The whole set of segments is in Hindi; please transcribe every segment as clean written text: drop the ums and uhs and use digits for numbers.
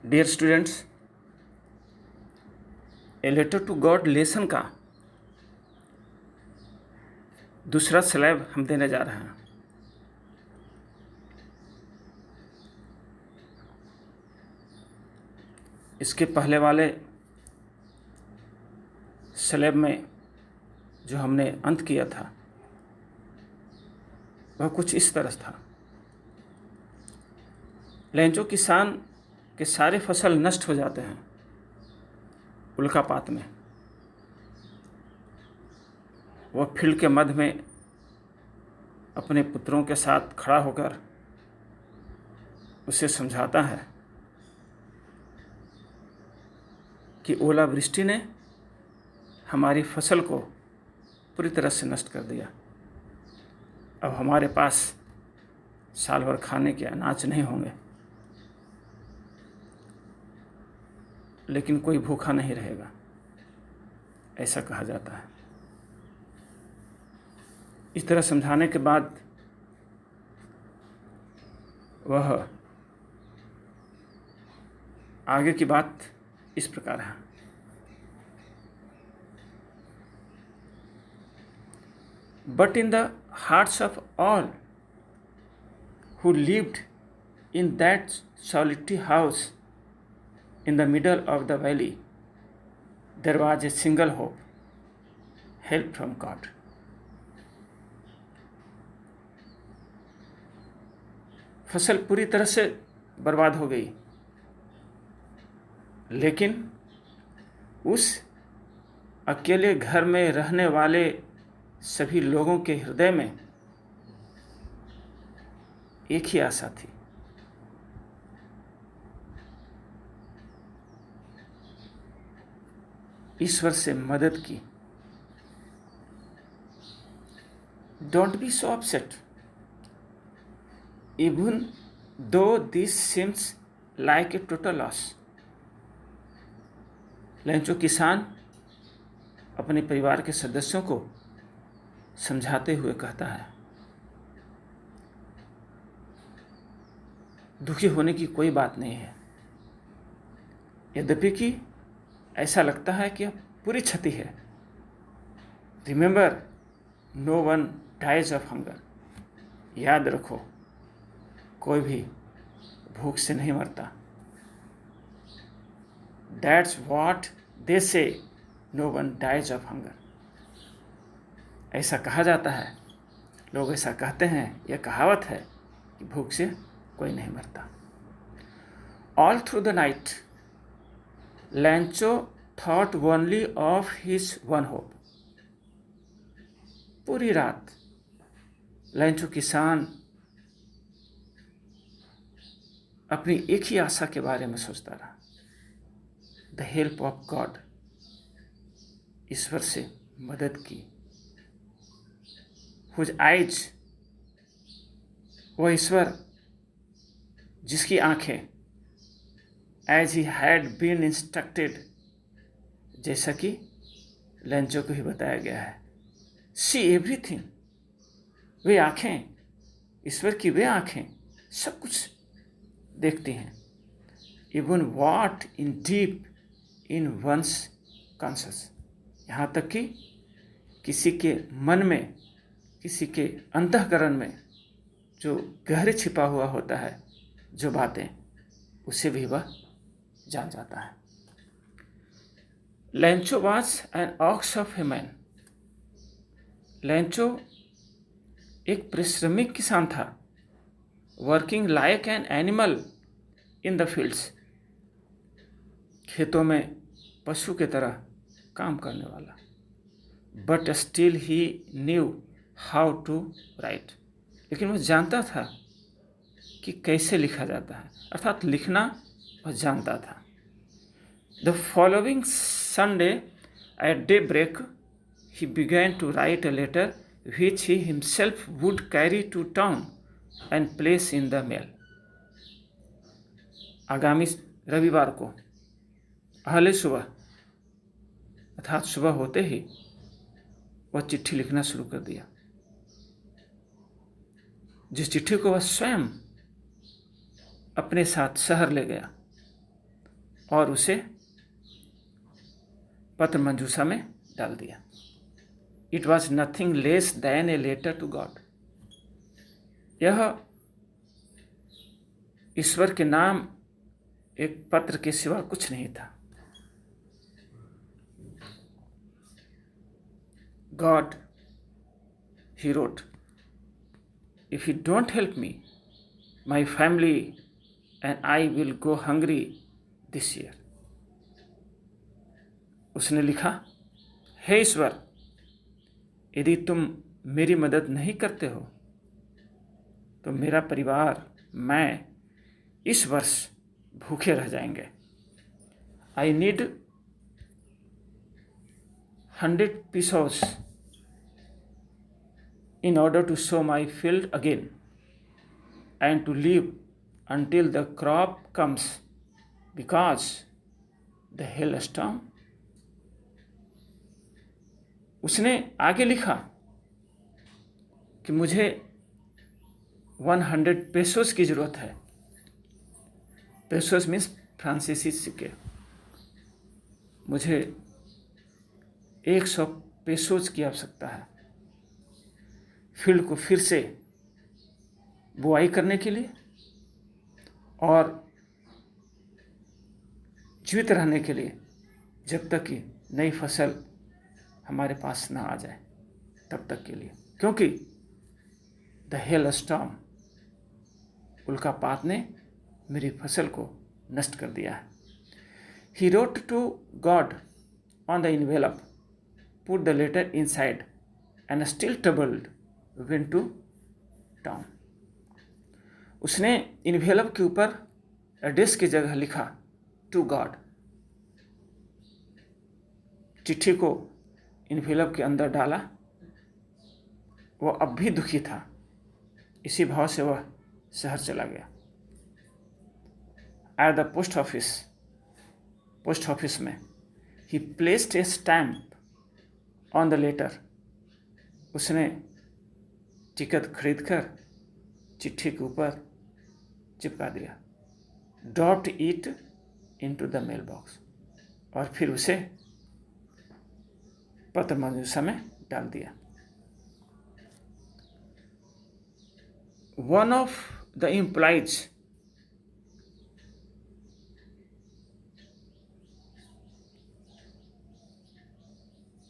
Dear students, a letter to God lesson का दूसरा स्लैब हम देने जा रहे हैं। इसके पहले वाले स्लैब में जो हमने अंत किया था वह कुछ इस तरह था। लेंचो किसान के सारे फसल नष्ट हो जाते हैं उल्कापात में। वह फील्ड के मध्य में अपने पुत्रों के साथ खड़ा होकर उसे समझाता है कि ओलावृष्टि ने हमारी फसल को पूरी तरह से नष्ट कर दिया। अब हमारे पास साल भर खाने के अनाज नहीं होंगे, लेकिन कोई भूखा नहीं रहेगा, ऐसा कहा जाता है। इस तरह समझाने के बाद वह आगे की बात इस प्रकार है। But in the hearts of all who lived in that solitary house in the middle of the valley, there was a single hope: help from God. फसल पूरी तरह से बर्बाद हो गई, लेकिन उस अकेले घर में रहने वाले सभी लोगों के हृदय में एक ही आशा थी, ईश्वर से मदद की। Don't be so upset even though this seems like a total loss. Lencho किसान अपने परिवार के सदस्यों को समझाते हुए कहता है, दुखी होने की कोई बात नहीं है। यद्यपि कि ऐसा लगता है कि अब पूरी क्षति है। Remember, no one dies of hunger. याद रखो, कोई भी भूख से नहीं मरता। That's what they say, no one dies of hunger. ऐसा कहा जाता है, लोग ऐसा कहते हैं, यह कहावत है कि भूख से कोई नहीं मरता। All through the night लैंचो thought only of his one hope. पूरी रात लैंचो किसान अपनी एक ही आशा के बारे में सोचता रहा, द हेल्प ऑफ गॉड, ईश्वर से मदद की। हुज आइज, वह ईश्वर जिसकी आंखें, as he had been instructed, जैसा कि लेंचो को ही बताया गया है, सी एवरीथिंग। वे आंखें, ईश्वर की वे आंखें सब कुछ देखती हैं। Even what in deep in one's conscience, यहाँ तक कि किसी के मन में, किसी के अंतःकरण में जो गहरे छिपा हुआ होता है, जो बातें, उसे भी वह जान जाता है। Lencho was an ox of a man. Lencho एक परिश्रमिक किसान था, working like an animal in the fields, खेतों में पशु की तरह काम करने वाला। But still he knew how to write, लेकिन वह जानता था कि कैसे लिखा जाता है, अर्थात लिखना वह जानता था। The following Sunday at daybreak he began to write a letter which he himself would carry to town and place in the mail. आगामी रविवार को पहले सुबह, अर्थात सुबह होते ही वह चिट्ठी लिखना शुरू कर दिया, जिस चिट्ठी को वह स्वयं अपने साथ शहर ले गया और उसे पत्र मंजूषा में डाल दिया। It was nothing less than a letter to God. यह ईश्वर के नाम एक पत्र के सिवा कुछ नहीं था। God, he wrote, if you don't help me, my family and I will go hungry this year. उसने लिखा, हे ईश्वर, यदि तुम मेरी मदद नहीं करते हो तो मेरा परिवार, मैं इस वर्ष भूखे रह जाएंगे। I need 100 pesos in order to sow my field again and to live until the crop comes because the hailstorm. उसने आगे लिखा कि मुझे 100 पेसोस की ज़रूरत है। पेसोस मीन्स फ्रांसीसी सिक्के। मुझे 100 पेसोस की आवश्यकता है फील्ड को फिर से बुआई करने के लिए और जीवित रहने के लिए, जब तक कि नई फसल हमारे पास ना आ जाए तब तक के लिए, क्योंकि द हेल स्टॉर्म, उल्कापात ने मेरी फसल को नष्ट कर दिया है। He wrote to God on the envelope, put the letter inside and still troubled went to town. उसने इनवेलप के ऊपर एड्रेस की जगह लिखा टू गॉड। चिट्ठी को इनवेलप के अंदर डाला। वह अब भी दुखी था। इसी भाव से वह शहर चला गया। एट द पोस्ट ऑफिस में he placed a stamp on the letter. उसने टिकट खरीदकर चिट्ठी के ऊपर चिपका दिया। Dropped it into the mailbox, और फिर उसे पत्र मंजूषा में डाल दिया। One of the employees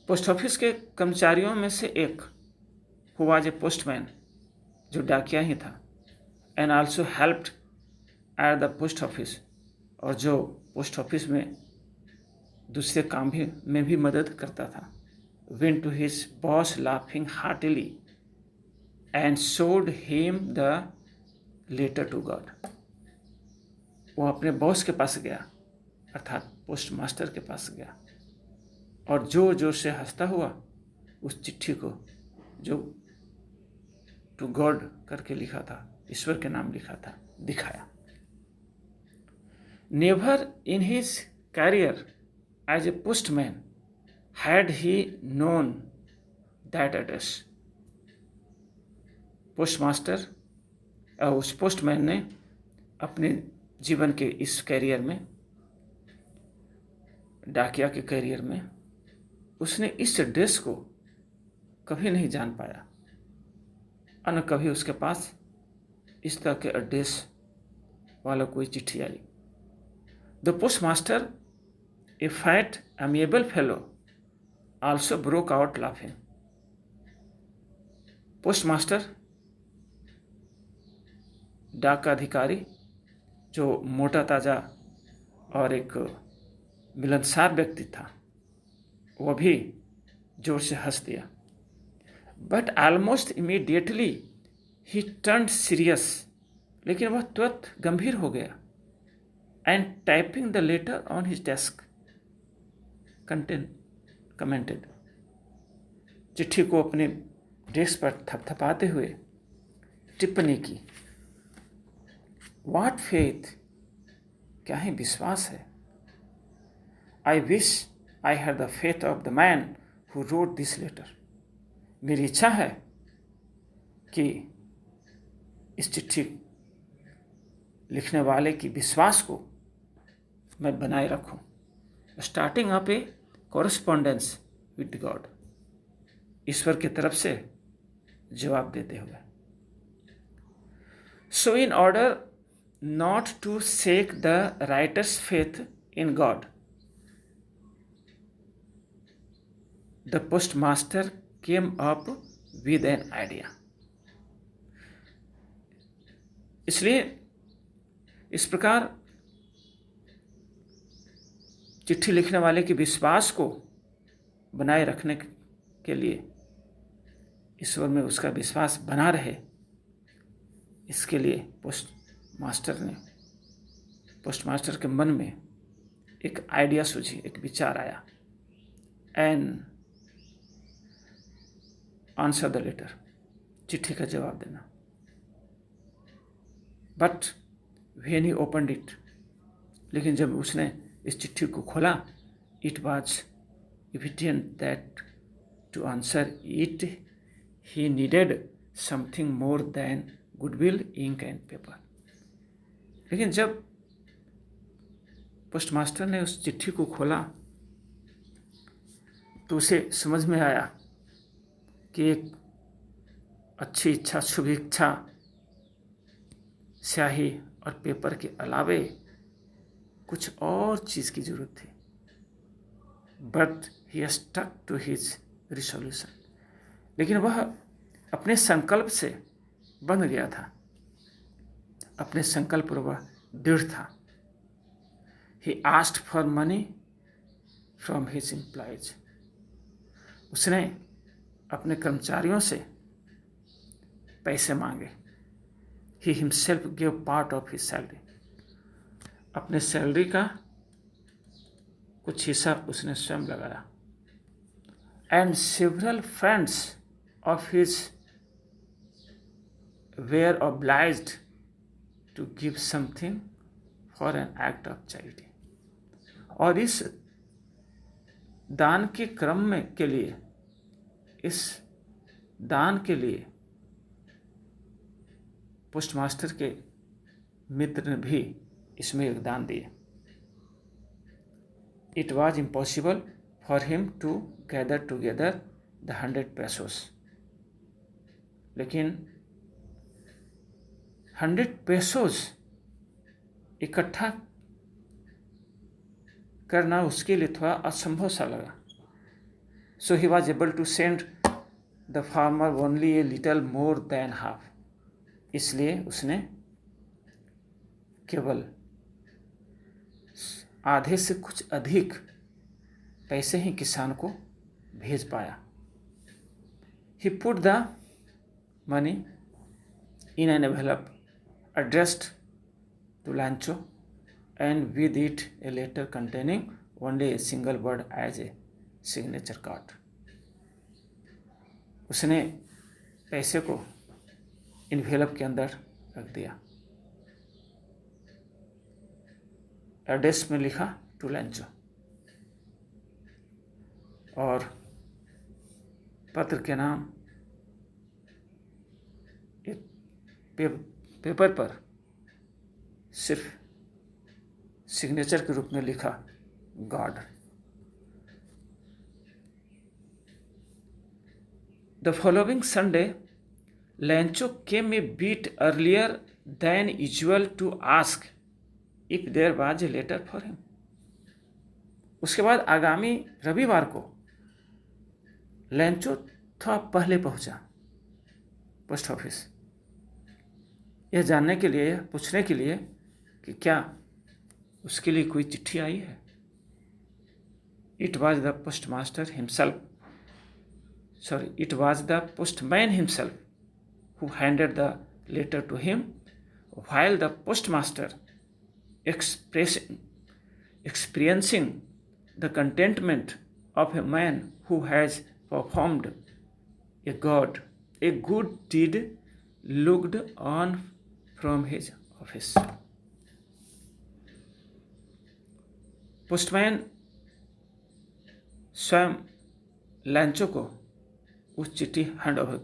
post office के कर्मचारियों में से एक, हु वाज ए पोस्टमैन, जो डाकिया ही था, and also helped at the post office, और जो पोस्ट ऑफिस में दूसरे काम में भी मदद करता था, went to his boss laughing heartily and showed him the letter to God. वो अपने बॉस के पास गया, अर्थात पोस्ट मास्टर के पास गया, और जोर जोर से हंसता हुआ उस चिट्ठी को, जो टू गॉड करके लिखा था, ईश्वर के नाम लिखा था, दिखाया। Never in his career as a postman had he known that address. Postmaster, उस पोस्टमैन ने अपने जीवन के इस कैरियर में, डाकिया के कैरियर में, उसने इस एड्रेस को कभी नहीं जान पाया, और न कभी उसके पास इस तरह के एड्रेस वाला कोई चिट्ठी आई। The postmaster, a fat amiable fellow, also broke out laughing. Postmaster, डाक का अधिकारी, जो मोटा ताजा और एक मिलनसार व्यक्ति था, वह भी जोर से हंस दिया। But almost immediately he turned serious, लेकिन वह तुरंत गंभीर हो गया। And typing the later on his desk commented, चिट्ठी को अपने डेस्क पर थपथपाते हुए टिप्पणी की, व्हाट फेथ, क्या ही विश्वास है। I wish I had the faith of the man who wrote this letter. मेरी इच्छा है कि इस चिट्ठी लिखने वाले की विश्वास को मैं बनाए रखूं, starting up a correspondence with God, ईश्वर की तरफ से जवाब देते हुए। So in order not to shake the writer's faith in God, the postmaster came up with an idea. इसलिए इस प्रकार चिट्ठी लिखने वाले के विश्वास को बनाए रखने के लिए, ईश्वर में उसका विश्वास बना रहे, इसके लिए पोस्टमास्टर के मन में एक आइडिया सूझी, एक विचार आया, एंड आंसर द लेटर, चिट्ठी का जवाब देना। But when he opened it, लेकिन जब उसने इस चिट्ठी को खोला, it was evident that to answer it he needed something more than goodwill, ink and paper. लेकिन जब पोस्टमास्टर ने उस चिट्ठी को खोला तो उसे समझ में आया कि एक अच्छी इच्छा, शुभ इच्छा, स्याही और पेपर के अलावे कुछ और चीज़ की जरूरत थी। But he stuck to his resolution, लेकिन वह अपने संकल्प से बंध गया था, अपने संकल्प पर वह दृढ़ था। He asked for money from his employees, उसने अपने कर्मचारियों से पैसे मांगे। He himself give part of his salary, अपने सैलरी का कुछ हिस्सा उसने स्वयं लगाया। And several friends of his were obliged to give something for an act of charity, और इस दान के क्रम में के लिए, इस दान के लिए पोस्टमास्टर के मित्र ने भी इसमें योगदान दिए। It was impossible for him to gather together the 100 pesos, लेकिन 100 pesos इकट्ठा करना उसके लिए थोड़ा असंभव सा लगा। So he was able to send the farmer only a little more than half, इसलिए उसने केवल आधे से कुछ अधिक पैसे ही किसान को भेज पाया। He put the money in an envelope addressed to Lancho, and with it a letter containing only a single word as a signature card. उसने पैसे को इन्वेलप के अंदर रख दिया, एड्रेस में लिखा टू लैंचो, और पत्र के नाम एक पेपर पर सिर्फ सिग्नेचर के रूप में लिखा God. The following Sunday Lencho came a bit earlier than usual to ask if there was a letter for him. उसके बाद आगामी रविवार को लैंचो थोड़ा पहले पहुंचा पोस्ट ऑफिस, यह जानने के लिए, पूछने के लिए कि क्या उसके लिए कोई चिट्ठी आई है। It was the postmaster himself, it was the postman himself who handed the letter to him, while the postmaster, experiencing the contentment of a man who has performed a good deed, looked on from his office. Postman स्वयं लैंचो को उस चिट्ठी हैंड ओवर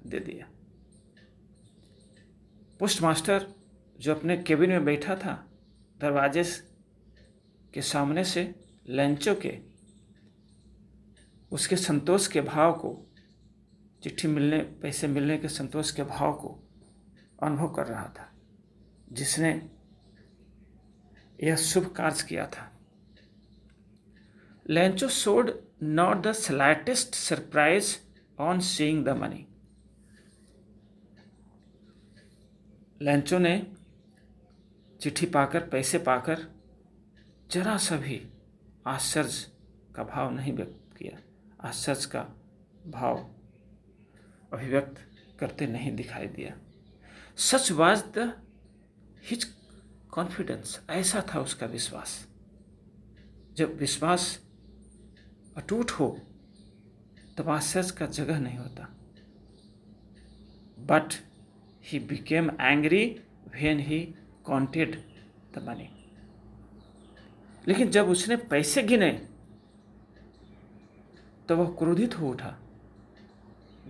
दे दिया। पोस्टमास्टर जो अपने केबिन में बैठा था, दरवाजे के सामने से लेंचो के उसके संतोष के भाव को, चिट्ठी मिलने, पैसे मिलने के संतोष के भाव को अनुभव कर रहा था, जिसने यह शुभ कार्य किया था। Lencho showed not the slightest surprise on seeing the money. Lencho ने चिट्ठी पाकर, पैसे पाकर जरा सा भी आश्चर्य का भाव नहीं व्यक्त किया, आश्चर्य का भाव अभिव्यक्त करते नहीं दिखाई दिया। सच वाज द हिज कॉन्फिडेंस, ऐसा था उसका विश्वास। जब विश्वास अटूट हो तब आश्चर्य का जगह नहीं होता। But he became angry when he counted the money. लेकिन जब उसने पैसे गिने तो वह क्रोधित हो उठा।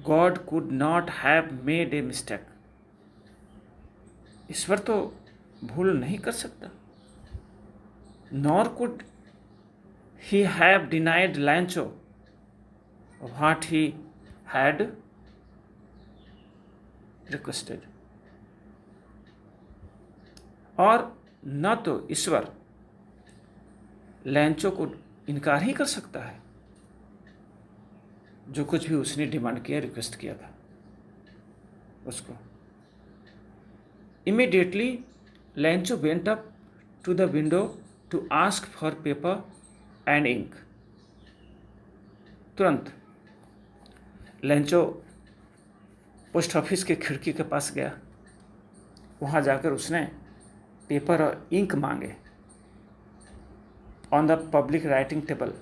God could not have made a mistake. ईश्वर तो भूल नहीं कर सकता। Nor could he have denied Lancho what he had requested। और न तो ईश्वर लैंचो को इनकार ही कर सकता है जो कुछ भी उसने डिमांड किया, रिक्वेस्ट किया था उसको। Immediately Lencho went up to the window to ask for paper and ink. तुरंत लेंचो पोस्ट ऑफिस के खिड़की के पास गया। वहाँ जाकर उसने पेपर और इंक मांगे। On the public writing table,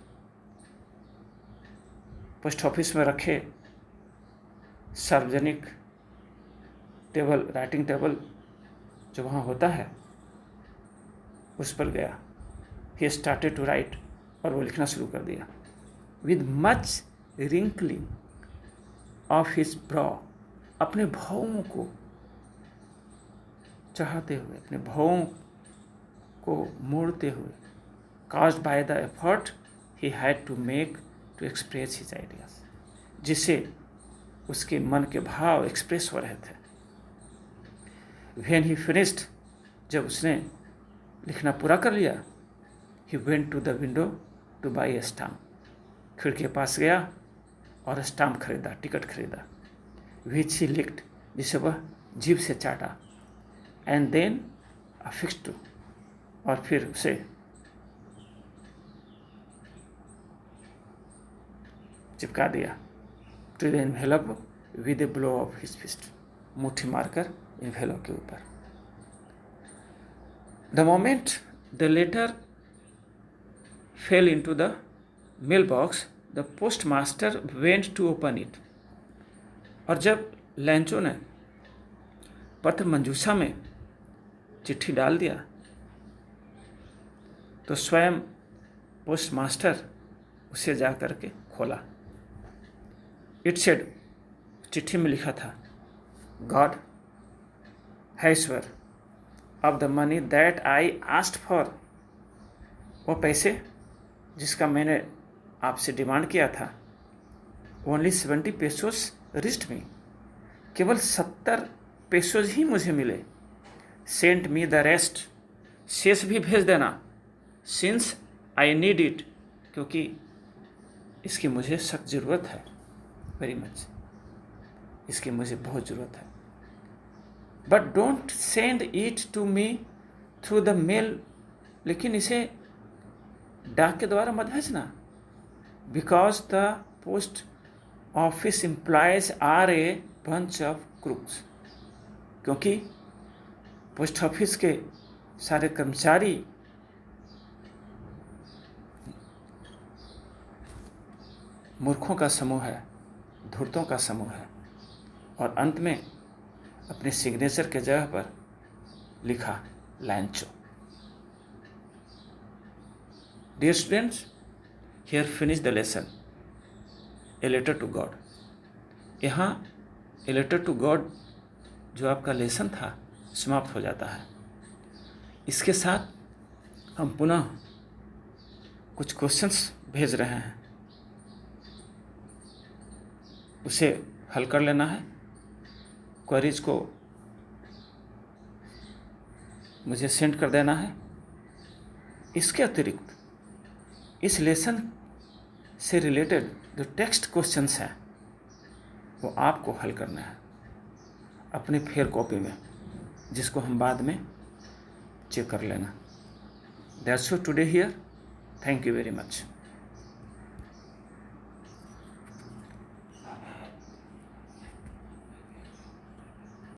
post office में रखे सार्वजनिक टेबल, राइटिंग टेबल जो वहाँ होता है, उस पर गया। ही स्टार्टेड टू राइट, और वो लिखना शुरू कर दिया। With much wrinkling of his brow, अपने भावों को चाहते हुए, अपने भावों को मोड़ते हुए, caused by the effort he had to make to express his ideas, जिससे उसके मन के भाव एक्सप्रेस हो रहे थे। When he finished, जब उसने लिखना पूरा कर लिया, he went to the window to buy a stamp, खिड़की के पास गया और स्टाम्प खरीदा, टिकट खरीदा। which he licked, जिसे वह जीभ से चाटा। and then affixed to, और फिर उसे चिपका दिया। to the envelope with a blow of his fist, मुट्ठी मारकर एनवेलप के ऊपर। the moment the letter fell into the mailbox, the postmaster went to open it। और जब लैंचो ने पत्र मंजूषा में चिट्ठी डाल दिया तो स्वयं पोस्टमास्टर उसे जा कर के खोला। इट सेड, चिट्ठी में लिखा था, गॉड है ईश्वर, of the money that I asked for, वो पैसे जिसका मैंने आपसे डिमांड किया था, ओनली 70 पेसोस रिस्ट मी, केवल 70 पेसोज ही मुझे मिले। सेंट मी द रेस्ट, शेष भी भेज देना। सिंस आई नीड इट, क्योंकि इसकी मुझे सख्त ज़रूरत है, वेरी मच, इसकी मुझे बहुत ज़रूरत है। But don't send it to me through the mail, लेकिन इसे डाक के द्वारा मत भेजना। Because the post office employees are a bunch of crooks, क्योंकि पोस्ट ऑफिस के सारे कर्मचारी मूर्खों का समूह है, धूर्तों का समूह है। और अंत में अपने सिग्नेचर के जगह पर लिखा Lencho. Dear students, here finish the lesson, a letter to God. यहाँ ए लेटर टू गॉड जो आपका लेसन था समाप्त हो जाता है। इसके साथ हम पुनः कुछ क्वेश्चंस भेज रहे हैं, उसे हल कर लेना है। क्वेरीज को मुझे सेंड कर देना है। इसके अतिरिक्त इस लेसन से रिलेटेड जो टेक्स्ट क्वेश्चंस हैं वो आपको हल करना है अपनी फेयर कॉपी में, जिसको हम बाद में चेक कर लेना। That's all today here. Thank you very much.